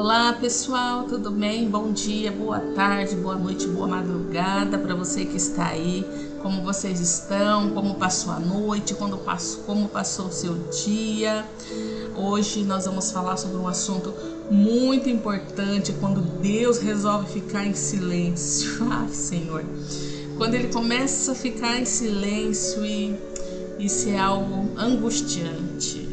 Olá pessoal, tudo bem? Bom dia, boa tarde, boa noite, boa madrugada para você que está aí. Como vocês estão? Como passou a noite? Como passou o seu dia? Hoje nós vamos falar sobre um assunto muito importante, quando Deus resolve ficar em silêncio. Ai, Senhor, quando Ele começa a ficar em silêncio e isso é algo angustiante.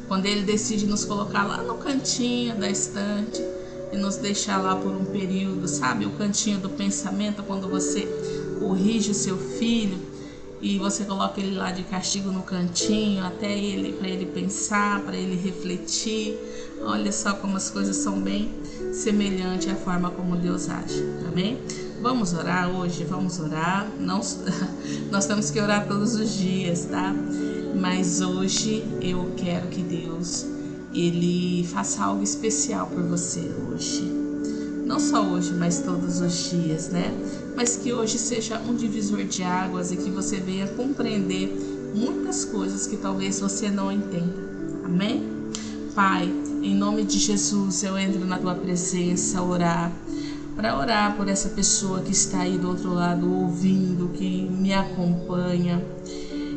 Quando Ele decide nos colocar lá no cantinho da estante e nos deixar lá por um período, sabe? O cantinho do pensamento, quando você corrige o seu filho e você coloca ele lá de castigo no cantinho até para ele pensar, para ele refletir. Olha só como as coisas são bem semelhantes à forma como Deus age, amém? Vamos orar hoje, vamos orar. Nós temos que orar todos os dias, tá? Mas hoje eu quero que Deus, Ele faça algo especial por você hoje. Não só hoje, mas todos os dias, né? Mas que hoje seja um divisor de águas e que você venha compreender muitas coisas que talvez você não entenda. Amém? Pai, em nome de Jesus, eu entro na Tua presença para orar por essa pessoa que está aí do outro lado ouvindo, que me acompanha.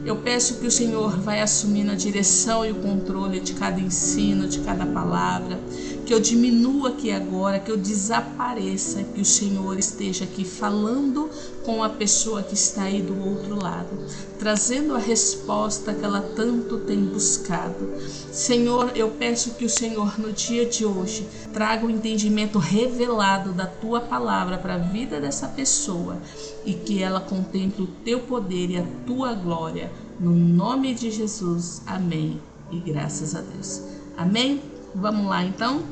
Eu peço que o Senhor vai assumindo a direção e o controle de cada ensino, de cada palavra, que eu diminua aqui agora, que eu desapareça, que o Senhor esteja aqui falando com a pessoa que está aí do outro lado, trazendo a resposta que ela tanto tem buscado. Senhor, eu peço que o Senhor no dia de hoje traga o entendimento revelado da Tua palavra para a vida dessa pessoa e que ela contemple o Teu poder e a Tua glória. No nome de Jesus, amém. E graças a Deus. Amém? Vamos lá então?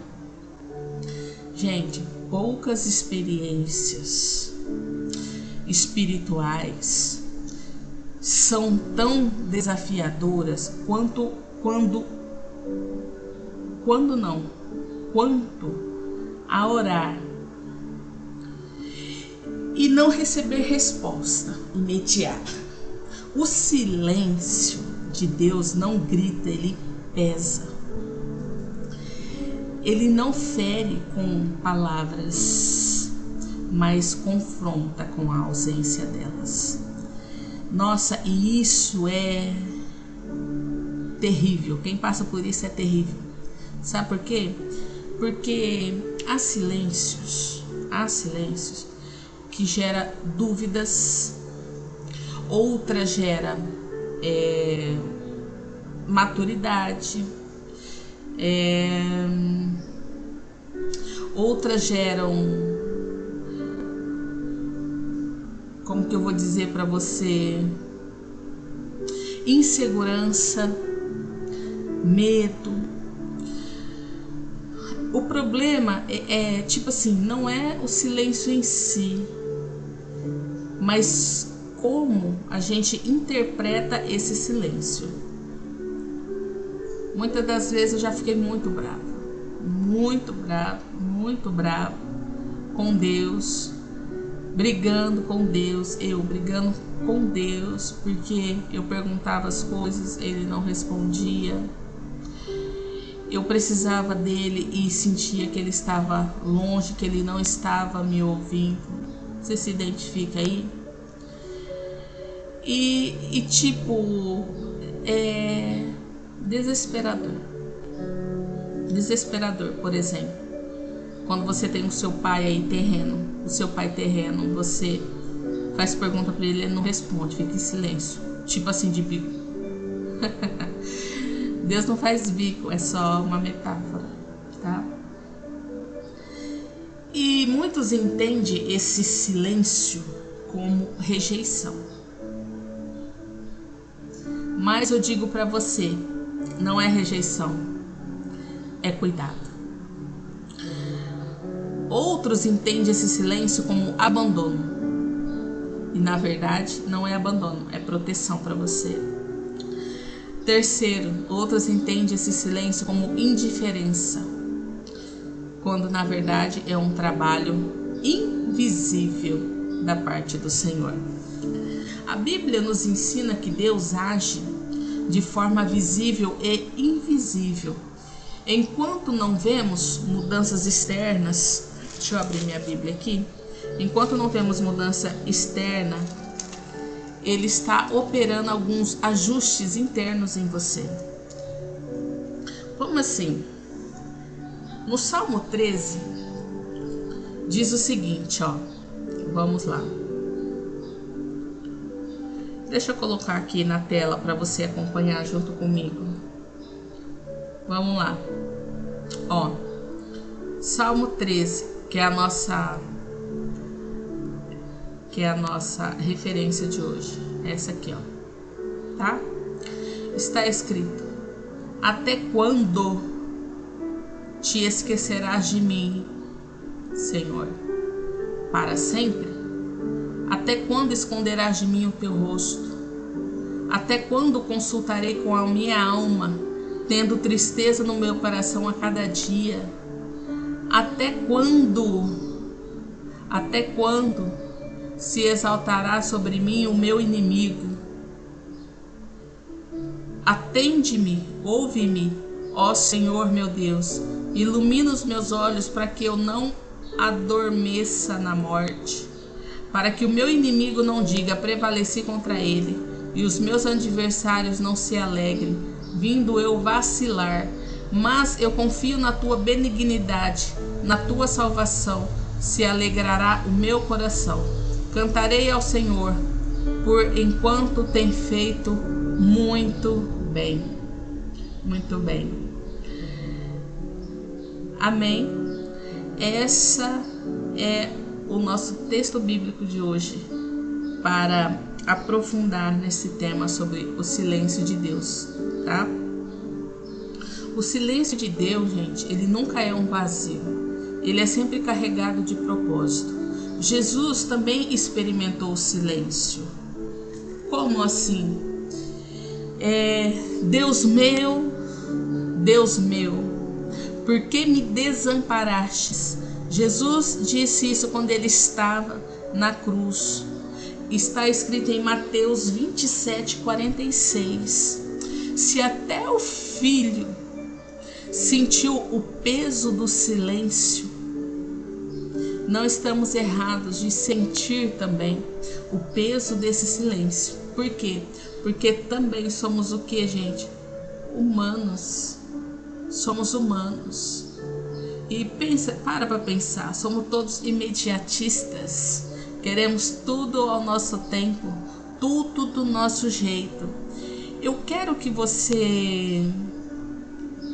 Gente, poucas experiências espirituais são tão desafiadoras quanto a orar e não receber resposta imediata. O silêncio de Deus não grita, ele pesa. Ele não fere com palavras, mas confronta com a ausência delas. Nossa, e isso é terrível. Quem passa por isso é terrível. Sabe por quê? Porque há silêncios que gera dúvidas, outra gera maturidade, outras geram, como que eu vou dizer para você, insegurança, medo. O problema é tipo assim, não é o silêncio em si, mas como a gente interpreta esse silêncio. Muitas das vezes eu já fiquei muito brava com Deus, brigando com Deus, porque eu perguntava as coisas, Ele não respondia. Eu precisava dele e sentia que Ele estava longe, que Ele não estava me ouvindo. Você se identifica aí? E tipo, é desesperador, por exemplo, quando você tem o seu pai aí terreno, você faz pergunta para ele não responde, fica em silêncio, tipo assim, de bico. Deus não faz bico, é só uma metáfora, tá? E muitos entendem esse silêncio como rejeição. Mas eu digo para você, não é rejeição, é cuidado. Outros entendem esse silêncio como abandono. E na verdade não é abandono, é proteção para você. Terceiro, outros entendem esse silêncio como indiferença, quando na verdade é um trabalho invisível da parte do Senhor. A Bíblia nos ensina que Deus age de forma visível e invisível. Enquanto não vemos mudanças externas, deixa eu abrir minha Bíblia aqui. Enquanto não temos mudança externa, ele está operando alguns ajustes internos em você. Como assim? No Salmo 13, diz o seguinte, ó. Vamos lá. Deixa eu colocar aqui na tela para você acompanhar junto comigo. Vamos lá. Ó. Salmo 13, que é a nossa referência de hoje. Essa aqui, ó. Tá? Está escrito: até quando te esquecerás de mim, Senhor? Para sempre? Até quando esconderás de mim o teu rosto? Até quando consultarei com a minha alma, tendo tristeza no meu coração a cada dia? Até quando se exaltará sobre mim o meu inimigo? Atende-me, ouve-me, ó Senhor meu Deus, ilumina os meus olhos para que eu não adormeça na morte, para que o meu inimigo não diga: prevaleci contra ele, e os meus adversários não se alegrem, vindo eu vacilar. Mas eu confio na tua benignidade, na tua salvação se alegrará o meu coração. Cantarei ao Senhor, por enquanto tem feito muito bem. Muito bem. Amém. Essa é o nosso texto bíblico de hoje para aprofundar nesse tema sobre o silêncio de Deus, tá? O silêncio de Deus, gente, ele nunca é um vazio. Ele é sempre carregado de propósito. Jesus também experimentou o silêncio. Como assim? Deus meu, por que me desamparastes? Jesus disse isso quando ele estava na cruz. Está escrito em Mateus 27:46. Se até o Filho sentiu o peso do silêncio, não estamos errados de sentir também o peso desse silêncio. Por quê? Porque também somos o que, gente? Humanos. Somos humanos. E para pensar, somos todos imediatistas. Queremos tudo ao nosso tempo, tudo do nosso jeito. Eu quero que você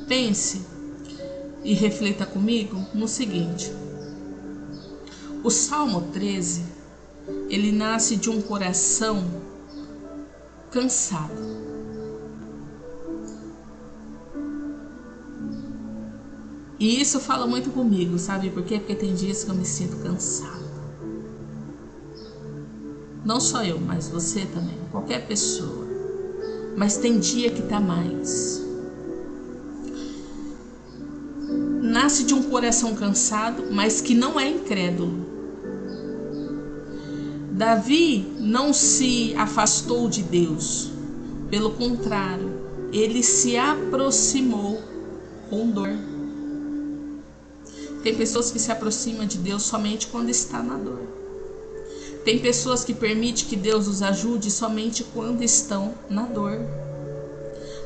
pense e reflita comigo no seguinte: o Salmo 13, ele nasce de um coração cansado. E isso fala muito comigo, sabe por quê? Porque tem dias que eu me sinto cansada. Não só eu, mas você também, qualquer pessoa. Mas tem dia que tá mais. Nasce de um coração cansado, mas que não é incrédulo. Davi não se afastou de Deus. Pelo contrário, ele se aproximou com dor. Tem pessoas que se aproximam de Deus somente quando está na dor. Tem pessoas que permitem que Deus os ajude somente quando estão na dor.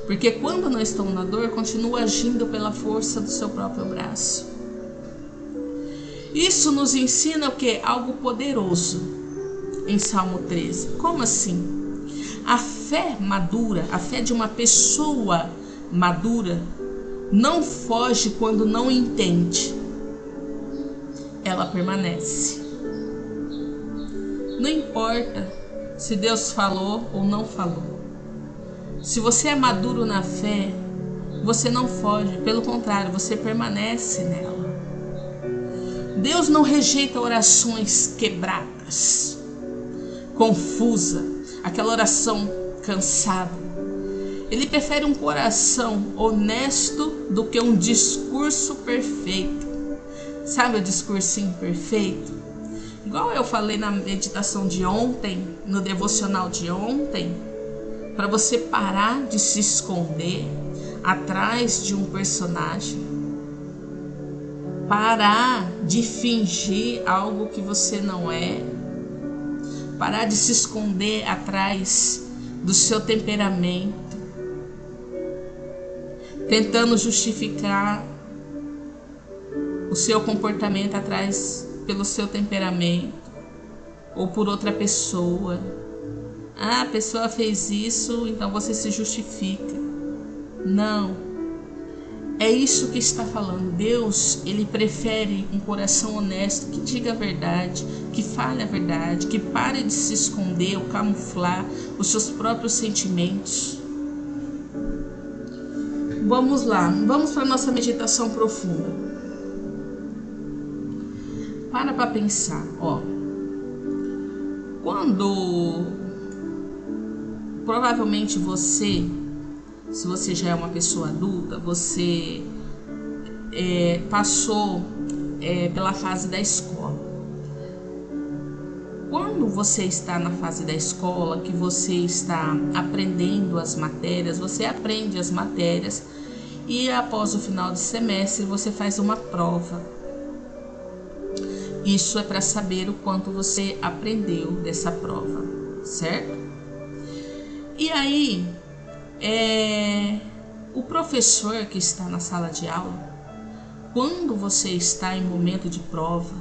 Porque quando não estão na dor, continua agindo pela força do seu próprio braço. Isso nos ensina o quê? Algo poderoso em Salmo 13. Como assim? A fé madura, a fé de uma pessoa madura, não foge quando não entende. Ela permanece. Não importa se Deus falou ou não falou. Se você é maduro na fé, você não foge, pelo contrário, você permanece nela. Deus não rejeita orações quebradas, confusa, aquela oração cansada. Ele prefere um coração honesto do que um discurso perfeito. Sabe o discursinho perfeito? Igual eu falei na meditação de ontem, no devocional de ontem, para você parar de se esconder. atrás de um personagem, parar de fingir algo que você não é, parar de se esconder atrás do seu temperamento, tentando justificar o seu comportamento pelo seu temperamento ou por outra pessoa. Ah, a pessoa fez isso, então você se justifica. Não. É isso que está falando. Deus, ele prefere um coração honesto, que diga a verdade, que fale a verdade, que pare de se esconder ou camuflar os seus próprios sentimentos. Vamos lá, vamos para a nossa meditação profunda. Para pensar, ó. Quando provavelmente você, se você já é uma pessoa adulta, você passou pela fase da escola. Quando você está na fase da escola, que você está aprendendo as matérias, você aprende as matérias e após o final do semestre você faz uma prova. Isso é para saber o quanto você aprendeu dessa prova, certo? E aí, o professor que está na sala de aula, quando você está em momento de prova,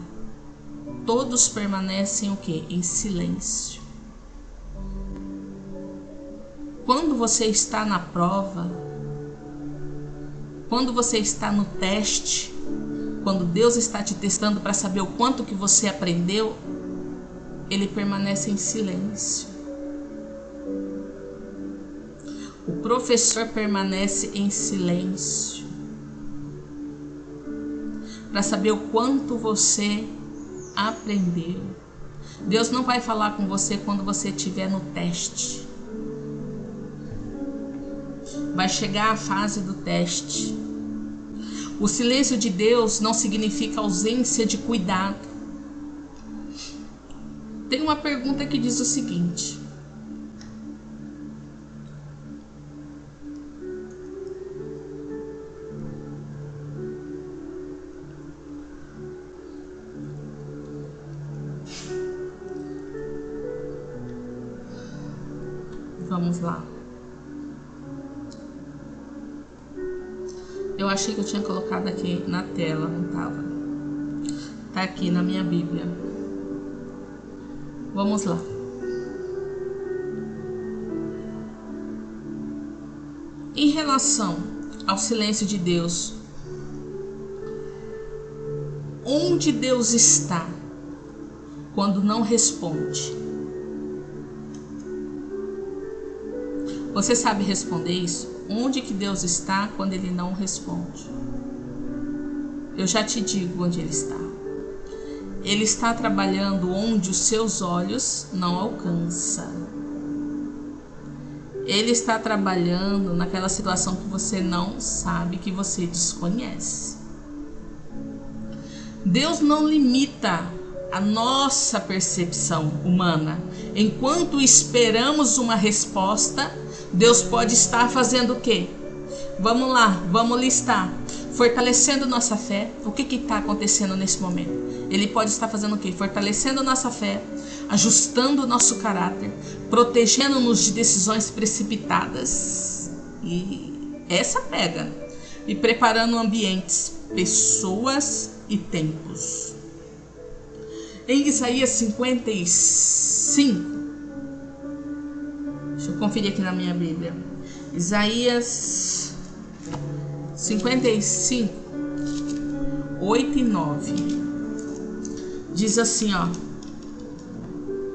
todos permanecem o quê? Em silêncio. Quando você está na prova, quando você está no teste, quando Deus está te testando para saber o quanto que você aprendeu, ele permanece em silêncio. O professor permanece em silêncio para saber o quanto você aprendeu. Deus não vai falar com você quando você estiver no teste. Vai chegar a fase do teste. O silêncio de Deus não significa ausência de cuidado. Tem uma pergunta que diz o seguinte: vamos lá. Eu achei que eu tinha colocado aqui na tela, não estava. Tá aqui na minha Bíblia. Vamos lá. Em relação ao silêncio de Deus, onde Deus está quando não responde? Você sabe responder isso? Onde que Deus está quando Ele não responde? Eu já te digo onde Ele está. Ele está trabalhando onde os seus olhos não alcançam. Ele está trabalhando naquela situação que você não sabe, que você desconhece. Deus não limita a nossa percepção humana. Enquanto esperamos uma resposta, Deus pode estar fazendo o quê? Vamos lá, vamos listar. Fortalecendo nossa fé. O que está acontecendo nesse momento? Ele pode estar fazendo o quê? Fortalecendo nossa fé, ajustando o nosso caráter, protegendo-nos de decisões precipitadas. E essa pega. E preparando ambientes, pessoas e tempos. Em Isaías 55, deixa eu conferir aqui na minha Bíblia. Isaías 55, 8 e 9. Diz assim, ó: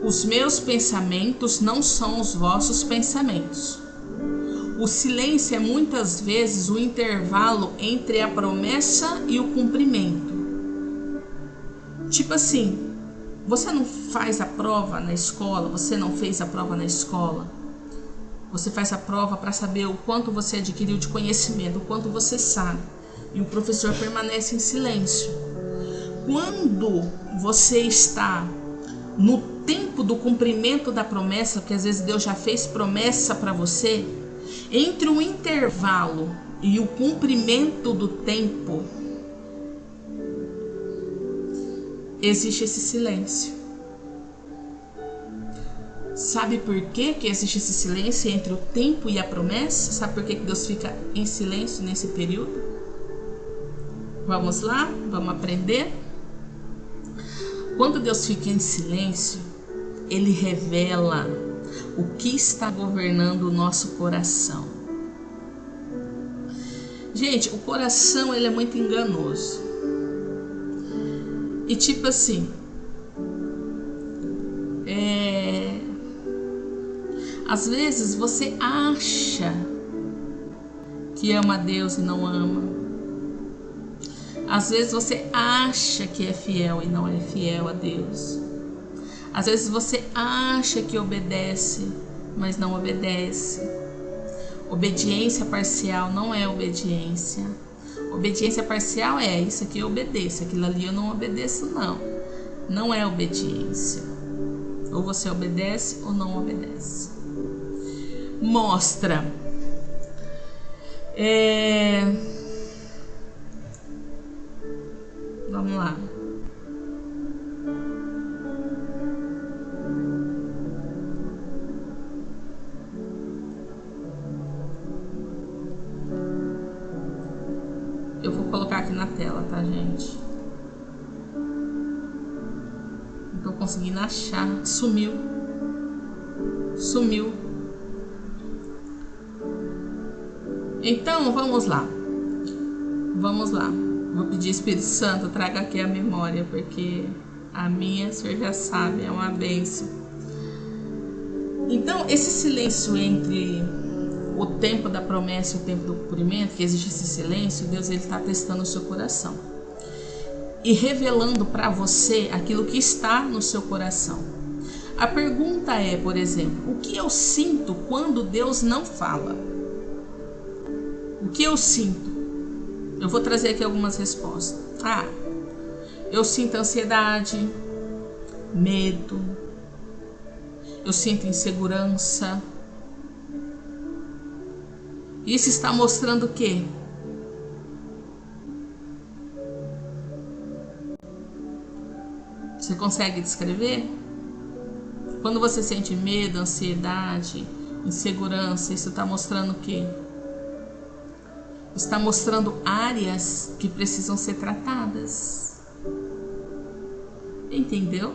os meus pensamentos não são os vossos pensamentos. O silêncio é muitas vezes o intervalo entre a promessa e o cumprimento. Tipo assim, você não faz a prova na escola, você não fez a prova na escola. Você faz a prova para saber o quanto você adquiriu de conhecimento, o quanto você sabe. E o professor permanece em silêncio. Quando você está no tempo do cumprimento da promessa, porque às vezes Deus já fez promessa para você, entre o intervalo e o cumprimento do tempo, existe esse silêncio. Sabe por que existe esse silêncio entre o tempo e a promessa? Sabe por que Deus fica em silêncio nesse período? Vamos lá? Vamos aprender? Quando Deus fica em silêncio, Ele revela o que está governando o nosso coração. Gente, o coração ele é muito enganoso. E tipo assim, às vezes você acha que ama a Deus e não ama. Às vezes você acha que é fiel e não é fiel a Deus. Às vezes você acha que obedece, mas não obedece. Obediência parcial não é obediência. Obediência parcial é isso aqui eu obedeço, aquilo ali eu não obedeço, não. Não é obediência. Ou você obedece ou não obedece. Mostra. Vamos lá. Eu vou colocar aqui na tela, tá, gente? Não tô conseguindo achar. Sumiu. Então, vamos lá. Vou pedir Espírito Santo, traga aqui a memória, porque a minha, o senhor já sabe, é uma bênção. Então, esse silêncio entre o tempo da promessa e o tempo do cumprimento, que existe esse silêncio, Deus ele está testando o seu coração e revelando para você aquilo que está no seu coração. A pergunta é, por exemplo, o que eu sinto quando Deus não fala? O que eu sinto? Eu vou trazer aqui algumas respostas. Eu sinto ansiedade, medo, eu sinto insegurança. Isso está mostrando o quê? Você consegue descrever? Quando você sente medo, ansiedade, insegurança, isso está mostrando o quê? Está mostrando áreas que precisam ser tratadas. Entendeu?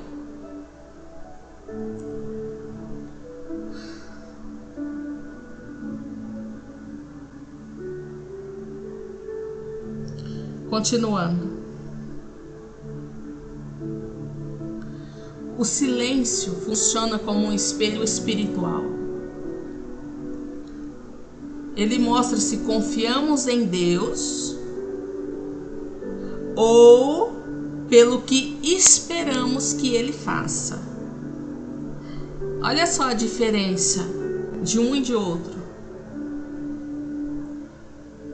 Continuando. O silêncio funciona como um espelho espiritual. Ele mostra se confiamos em Deus ou pelo que esperamos que Ele faça. Olha só a diferença de um e de outro.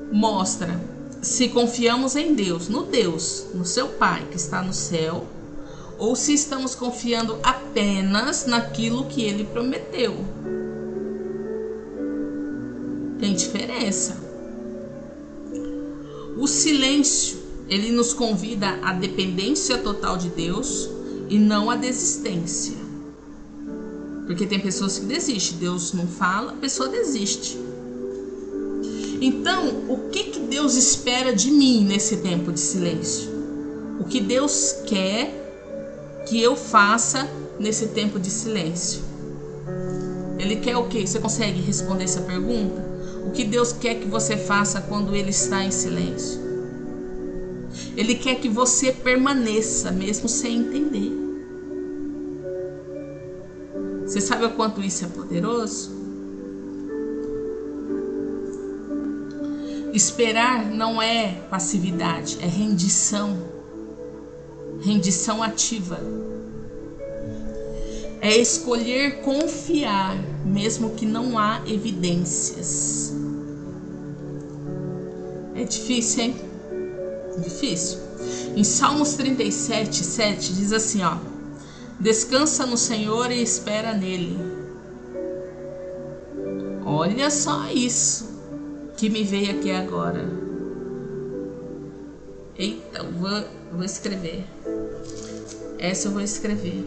Mostra se confiamos em Deus, no seu Pai que está no céu, ou se estamos confiando apenas naquilo que Ele prometeu. Tem diferença. O silêncio, ele nos convida à dependência total de Deus e não à desistência. Porque tem pessoas que desistem, Deus não fala, a pessoa desiste. Então, o que Deus espera de mim nesse tempo de silêncio? O que Deus quer que eu faça nesse tempo de silêncio? Ele quer o quê? Você consegue responder essa pergunta? O que Deus quer que você faça quando Ele está em silêncio? Ele quer que você permaneça, mesmo sem entender. Você sabe o quanto isso é poderoso? Esperar não é passividade, é rendição. Rendição ativa. É escolher confiar, mesmo que não há evidências. É difícil, hein? Difícil. Em Salmos 37, 7 diz assim, descansa no Senhor e espera nele. Olha só isso. que me veio aqui agora. Eita, vou escrever. Essa eu vou escrever.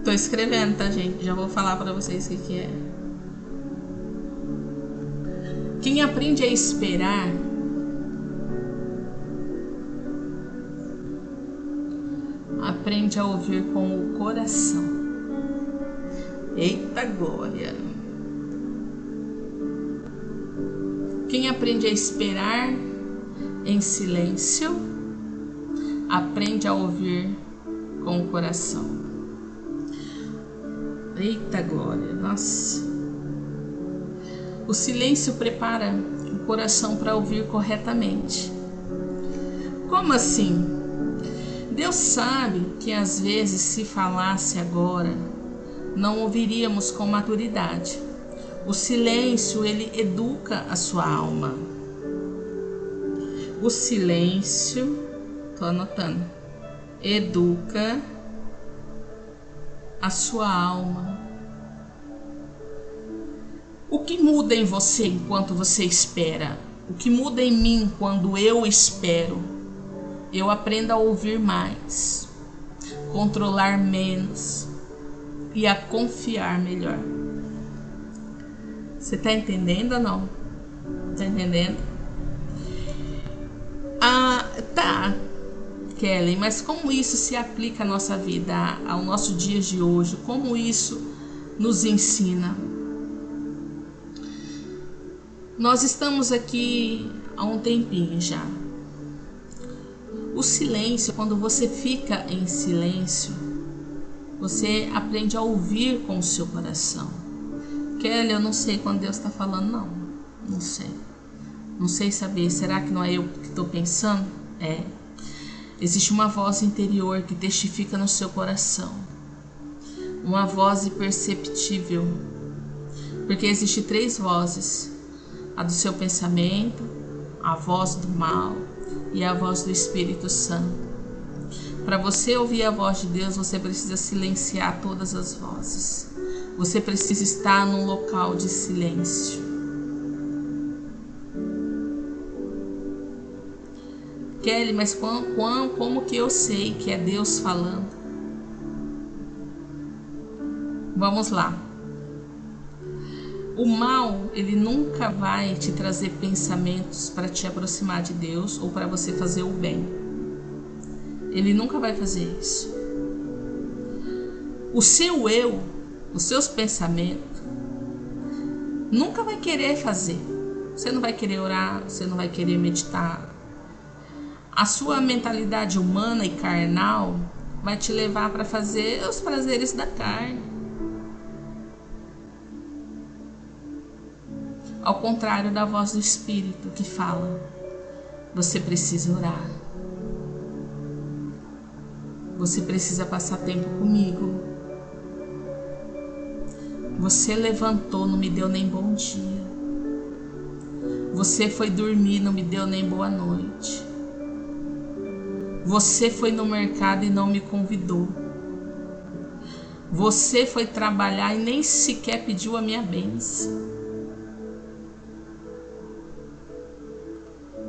Tô escrevendo, tá, gente? Já vou falar pra vocês o que é. Quem aprende a esperar aprende a ouvir com o coração. Eita glória! Quem aprende a esperar em silêncio aprende a ouvir com o coração. Eita glória! Nossa! O silêncio prepara o coração para ouvir corretamente. Como assim? Deus sabe que às vezes, se falasse agora, não ouviríamos com maturidade. O silêncio, ele educa a sua alma. O silêncio, tô anotando, educa a sua alma. O que muda em você enquanto você espera? O que muda em mim quando eu espero? Eu aprendo a ouvir mais, controlar menos e a confiar melhor. Você tá entendendo ou não? Tá entendendo? Tá, Kelly, mas como isso se aplica à nossa vida, ao nosso dia de hoje? Como isso nos ensina? Nós estamos aqui há um tempinho já. O silêncio, quando você fica em silêncio, você aprende a ouvir com o seu coração. Kelly, eu não sei quando Deus está falando, não. Não sei. Não sei saber. Será que não é eu que estou pensando? É. Existe uma voz interior que testifica no seu coração. Uma voz imperceptível. Porque existem 3 vozes. A do seu pensamento, a voz do mal e a voz do Espírito Santo. Para você ouvir a voz de Deus, você precisa silenciar todas as vozes. Você precisa estar num local de silêncio. Kelly, mas como que eu sei que é Deus falando? Vamos lá. O mal, ele nunca vai te trazer pensamentos para te aproximar de Deus ou para você fazer o bem. Ele nunca vai fazer isso. O seu eu, os seus pensamentos, nunca vai querer fazer. Você não vai querer orar, você não vai querer meditar. A sua mentalidade humana e carnal vai te levar para fazer os prazeres da carne. Ao contrário da voz do Espírito que fala, você precisa orar. Você precisa passar tempo comigo. Você levantou, não me deu nem bom dia. Você foi dormir, não me deu nem boa noite. Você foi no mercado e não me convidou. Você foi trabalhar e nem sequer pediu a minha bênção.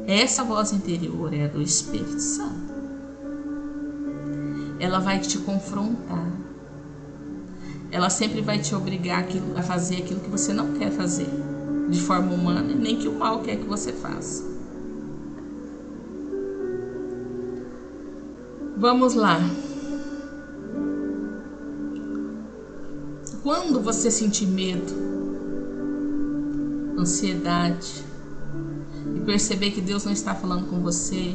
Essa voz interior é a do Espírito Santo. Ela vai te confrontar. Ela sempre vai te obrigar a fazer aquilo que você não quer fazer, de forma humana, nem que o mal quer que você faça. Vamos lá. Quando você sentir medo, ansiedade, e perceber que Deus não está falando com você,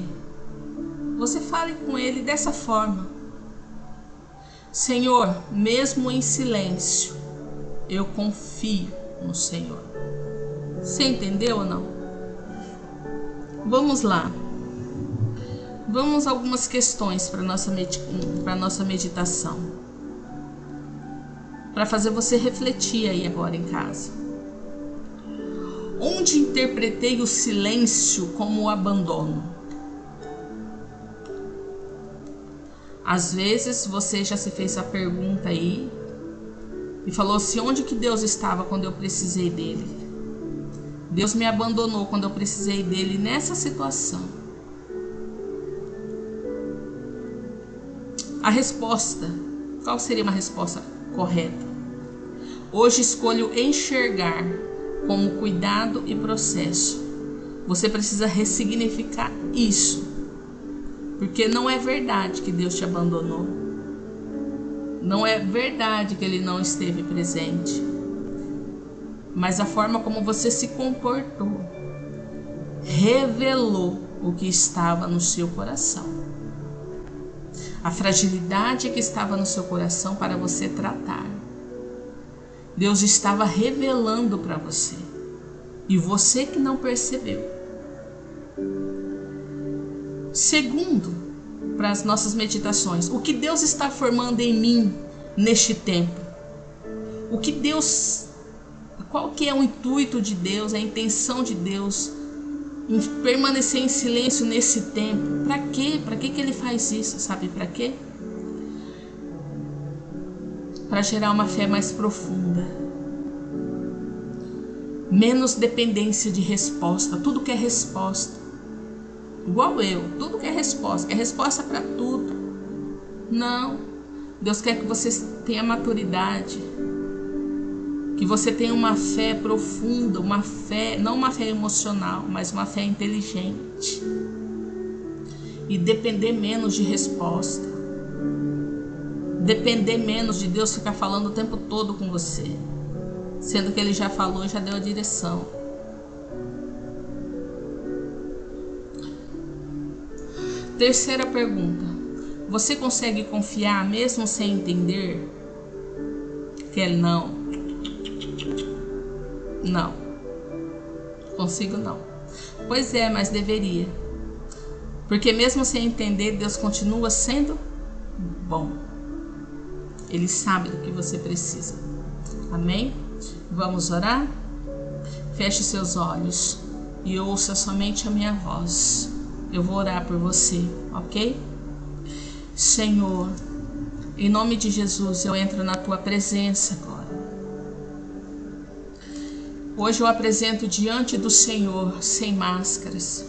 você fale com Ele dessa forma: Senhor, mesmo em silêncio, eu confio no Senhor. Você entendeu ou não? Vamos lá. Vamos a algumas questões para nossa meditação, para fazer você refletir aí agora em casa. Onde interpretei o silêncio como o abandono? Às vezes você já se fez a pergunta aí e falou assim: onde que Deus estava quando eu precisei dele? Deus me abandonou quando eu precisei dele nessa situação. A resposta, qual seria uma resposta correta? Hoje escolho enxergar como cuidado e processo. Você precisa ressignificar isso, porque não é verdade que Deus te abandonou. Não é verdade que Ele não esteve presente. Mas a forma como você se comportou revelou o que estava no seu coração. A fragilidade que estava no seu coração para você tratar. Deus estava revelando para você. E você que não percebeu. Segundo, para as nossas meditações, o que Deus está formando em mim neste tempo? O que Deus, qual que é o intuito de Deus, a intenção de Deus em permanecer em silêncio nesse tempo? Para quê? Para que Ele faz isso? Sabe para quê? Para gerar uma fé mais profunda. Menos dependência de resposta. Tudo quer resposta. Igual eu. Tudo quer resposta. Quer resposta para tudo. Não. Deus quer que você tenha maturidade. Que você tenha uma fé profunda. Uma fé, não uma fé emocional, mas uma fé inteligente. E depender menos de resposta. Depender menos de Deus ficar falando o tempo todo com você. Sendo que Ele já falou e já deu a direção. Terceira pergunta. Você consegue confiar mesmo sem entender? Que Ele não. Não. Consigo não. Pois é, mas deveria. Porque mesmo sem entender, Deus continua sendo bom. Ele sabe do que você precisa. Amém? Vamos orar? Feche seus olhos e ouça somente a minha voz. Eu vou orar por você, ok? Senhor, em nome de Jesus, eu entro na tua presença agora. Hoje eu apresento diante do Senhor sem máscaras,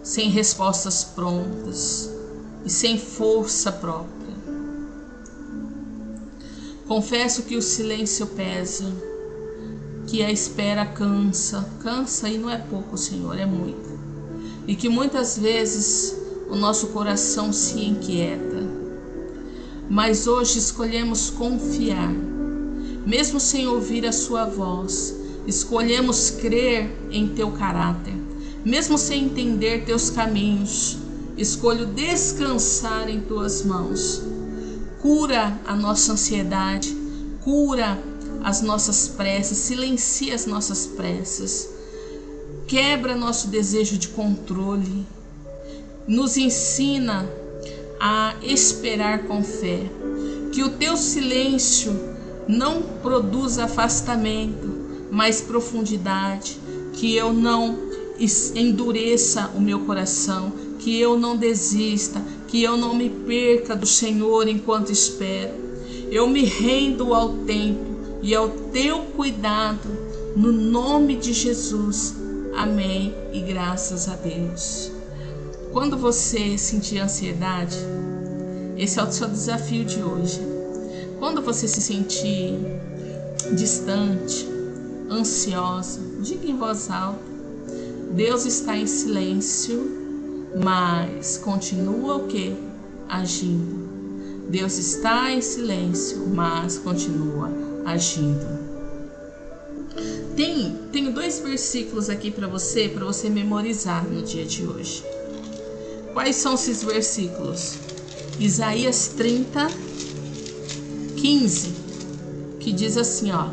sem respostas prontas e sem força própria. Confesso que o silêncio pesa, que a espera cansa e não é pouco, Senhor, é muito. E que muitas vezes o nosso coração se inquieta. Mas hoje escolhemos confiar, mesmo sem ouvir a sua voz. Escolhemos crer em teu caráter, mesmo sem entender teus caminhos. Escolho descansar em tuas mãos. Cura a nossa ansiedade, cura as nossas preces, silencia as nossas preces, quebra nosso desejo de controle, nos ensina a esperar com fé, que o teu silêncio não produza afastamento, mas profundidade, que eu não endureça o meu coração, que eu não desista, que eu não me perca do Senhor enquanto espero. Eu me rendo ao tempo e ao teu cuidado, no nome de Jesus. Amém e graças a Deus. Quando você sentir ansiedade, esse é o seu desafio de hoje. Quando você se sentir distante, ansiosa, diga em voz alta: Deus está em silêncio, mas continua o quê? Agindo. Deus está em silêncio, mas continua agindo. Tenho 2 versículos aqui para você memorizar no dia de hoje. Quais são esses versículos? Isaías 30, 15, que diz assim, ó: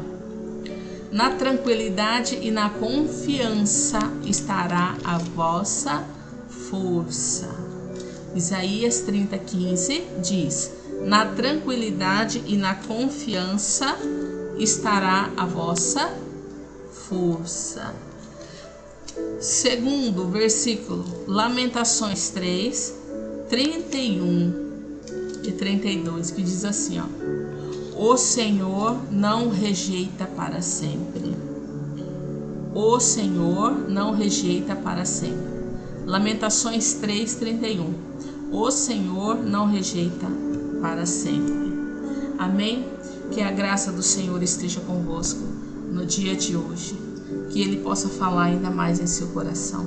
na tranquilidade e na confiança estará a vossa força. Isaías 30, 15 diz: na tranquilidade e na confiança estará a vossa força. Segundo versículo, Lamentações 3, 31 e 32, que diz assim, ó: O Senhor não rejeita para sempre. O Senhor não rejeita para sempre. Lamentações 3:31. O Senhor não rejeita para sempre. Amém? Que a graça do Senhor esteja convosco no dia de hoje. Que Ele possa falar ainda mais em seu coração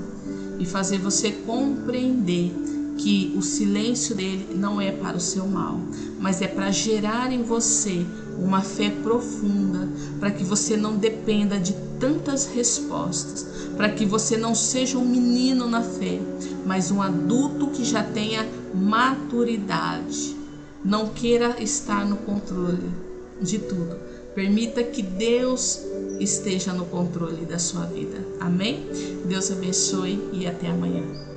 e fazer você compreender que o silêncio dele não é para o seu mal, mas é para gerar em você uma fé profunda, para que você não dependa de tantas respostas, para que você não seja um menino na fé, mas um adulto que já tenha maturidade. Não queira estar no controle de tudo. Permita que Deus esteja no controle da sua vida. Amém? Deus abençoe e até amanhã.